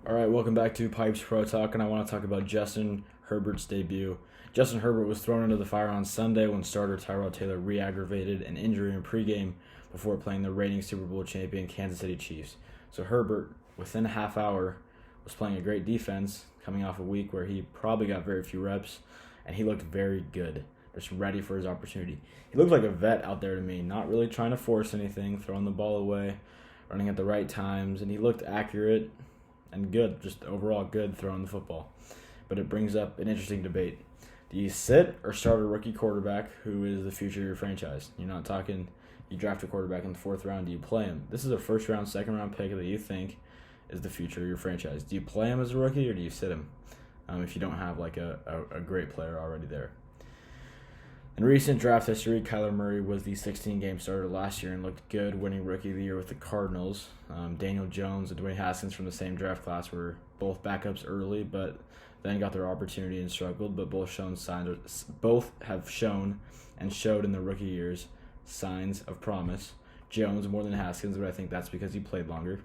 All right, welcome back to Pipes Pro Talk, and I want to talk about Justin Herbert's debut. Justin Herbert was thrown into the fire on Sunday when starter Tyrod Taylor re-aggravated an injury in pregame before playing the reigning Super Bowl champion Kansas City Chiefs. So Herbert, within a half hour, was playing a great defense, coming off a week where he probably got very few reps, and he looked very good, just ready for his opportunity. He looked like a vet out there to me, not really trying to force anything, throwing the ball away, running at the right times, and he looked accurate and good, just overall good throwing the football. But it brings up an interesting debate. Do you sit or start a rookie quarterback who is the future of your franchise? You're not talking you draft a quarterback in the fourth round. Do you play him? This is a first-round, second-round pick that you think is the future of your franchise. Do you play him as a rookie or do you sit him if you don't have like a great player already there? In recent draft history, Kyler Murray was the 16-game starter last year and looked good, winning Rookie of the Year with the Cardinals. Daniel Jones and Dwayne Haskins from the same draft class were both backups early, but then got their opportunity and struggled. But both have shown and showed in their rookie years signs of promise. Jones more than Haskins, but I think that's because he played longer.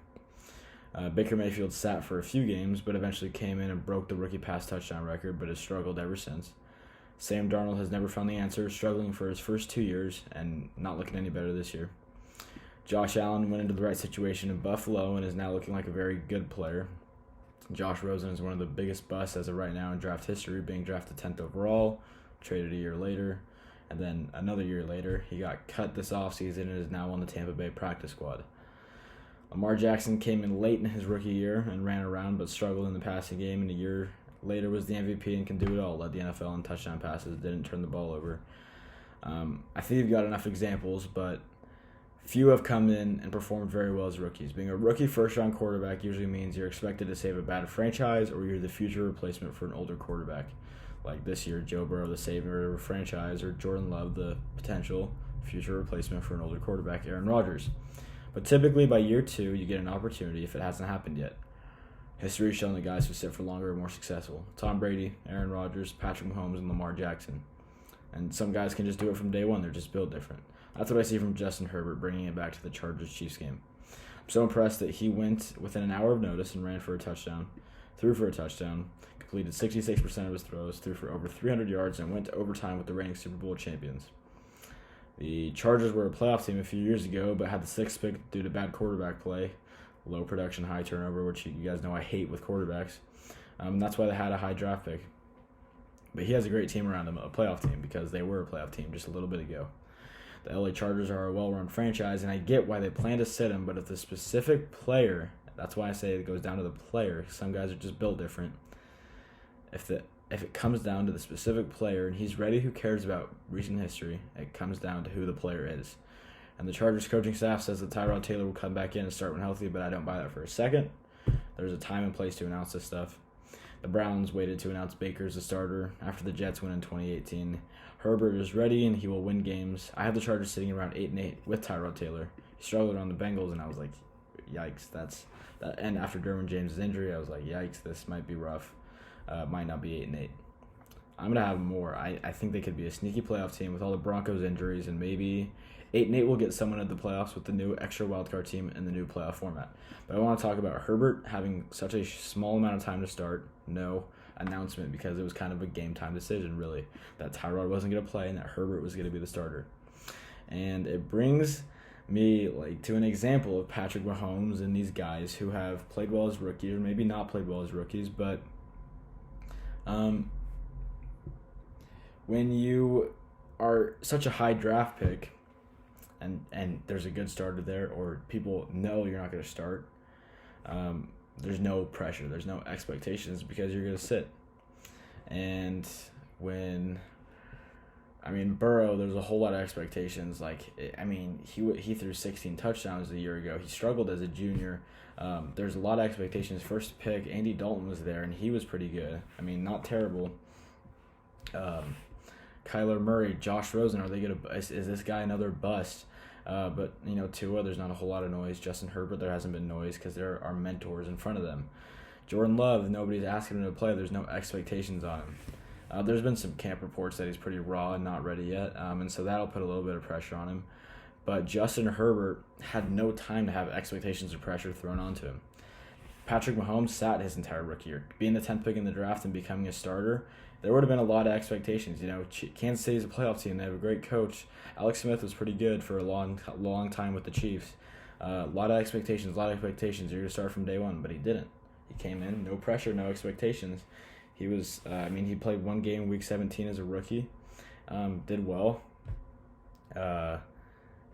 Baker Mayfield sat for a few games, but eventually came in and broke the rookie pass touchdown record, but has struggled ever since. Sam Darnold has never found the answer, struggling for his first 2 years and not looking any better this year. Josh Allen went into the right situation in Buffalo and is now looking like a very good player. Josh Rosen is one of the biggest busts as of right now in draft history, being drafted 10th overall, traded a year later, and then another year later, he got cut this offseason and is now on the Tampa Bay practice squad. Lamar Jackson came in late in his rookie year and ran around but struggled in the passing game, and a year later was the MVP and can do it all. Led the NFL in touchdown passes, didn't turn the ball over. I think you've got enough examples, but few have come in and performed very well as rookies. Being a rookie first-round quarterback usually means you're expected to save a bad franchise or you're the future replacement for an older quarterback. Like this year, Joe Burrow, the savior of a franchise, or Jordan Love, the potential future replacement for an older quarterback, Aaron Rodgers. But typically by year 2, you get an opportunity if it hasn't happened yet. History has shown that guys who sit for longer are more successful. Tom Brady, Aaron Rodgers, Patrick Mahomes, and Lamar Jackson. And some guys can just do it from day one. They're just built different. That's what I see from Justin Herbert, bringing it back to the Chargers-Chiefs game. I'm so impressed that he went within an hour of notice and ran for a touchdown, threw for a touchdown, completed 66% of his throws, threw for over 300 yards, and went to overtime with the reigning Super Bowl champions. The Chargers were a playoff team a few years ago, but had the 6th pick due to bad quarterback play. Low production, high turnover, which you guys know I hate with quarterbacks. That's why they had a high draft pick. But he has a great team around him, a playoff team, because they were a playoff team just a little bit ago. The LA Chargers are a well-run franchise, and I get why they plan to sit him, but if the specific player, that's why I say it goes down to the player. Some guys are just built different. If it comes down to the specific player, and he's ready, who cares about recent history, it comes down to who the player is. And the Chargers coaching staff says that Tyrod Taylor will come back in and start when healthy, but I don't buy that for a second. There's a time and place to announce this stuff. The Browns waited to announce Baker as a starter after the Jets win in 2018. Herbert is ready, and he will win games. I have the Chargers sitting around 8-8 with Tyrod Taylor. He struggled on the Bengals, and I was like, yikes, that's that. And after Derwin James' injury, I was like, yikes, this might be rough. Might not be 8-8. I'm going to have more. I think they could be a sneaky playoff team with all the Broncos injuries, and maybe 8-8 will get someone into the playoffs with the new extra wildcard team and the new playoff format. But I want to talk about Herbert having such a small amount of time to start. No announcement, because it was kind of a game-time decision, really, that Tyrod wasn't going to play and that Herbert was going to be the starter. And it brings me to an example of Patrick Mahomes and these guys who have played well as rookies, or maybe not played well as rookies, but when you are such a high draft pick and there's a good starter there, or people know you're not going to start, there's no pressure, there's no expectations because you're going to sit. And Burrow, there's a whole lot of expectations. He threw 16 touchdowns a year ago. He struggled as a junior. There's a lot of expectations. First pick, Andy Dalton was there, and he was pretty good. Not terrible. Kyler Murray, Josh Rosen, is this guy another bust? But Tua, there's not a whole lot of noise. Justin Herbert, there hasn't been noise because there are mentors in front of them. Jordan Love, nobody's asking him to play. There's no expectations on him. There's been some camp reports that he's pretty raw and not ready yet, and so that'll put a little bit of pressure on him. But Justin Herbert had no time to have expectations or pressure thrown onto him. Patrick Mahomes sat his entire rookie year. Being the 10th pick in the draft and becoming a starter, there would have been a lot of expectations. Kansas City's a playoff team. They have a great coach. Alex Smith was pretty good for a long time with the Chiefs. A lot of expectations. You're going to start from day one, but he didn't. He came in, no pressure, no expectations. He was, he played one game week 17 as a rookie. Did well. But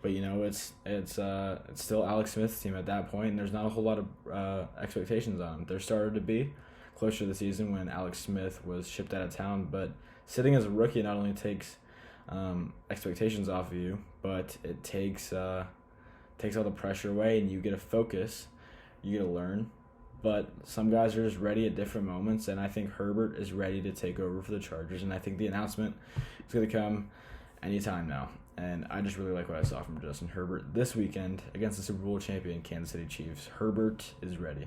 it's still Alex Smith's team at that point, and there's not a whole lot of expectations on him. There started to be closer to the season when Alex Smith was shipped out of town, but sitting as a rookie not only takes expectations off of you, but it takes all the pressure away, and you get to focus, you get to learn. But some guys are just ready at different moments, and I think Herbert is ready to take over for the Chargers, and I think the announcement is going to come anytime now. And I just really like what I saw from Justin Herbert this weekend against the Super Bowl champion Kansas City Chiefs. Herbert is ready.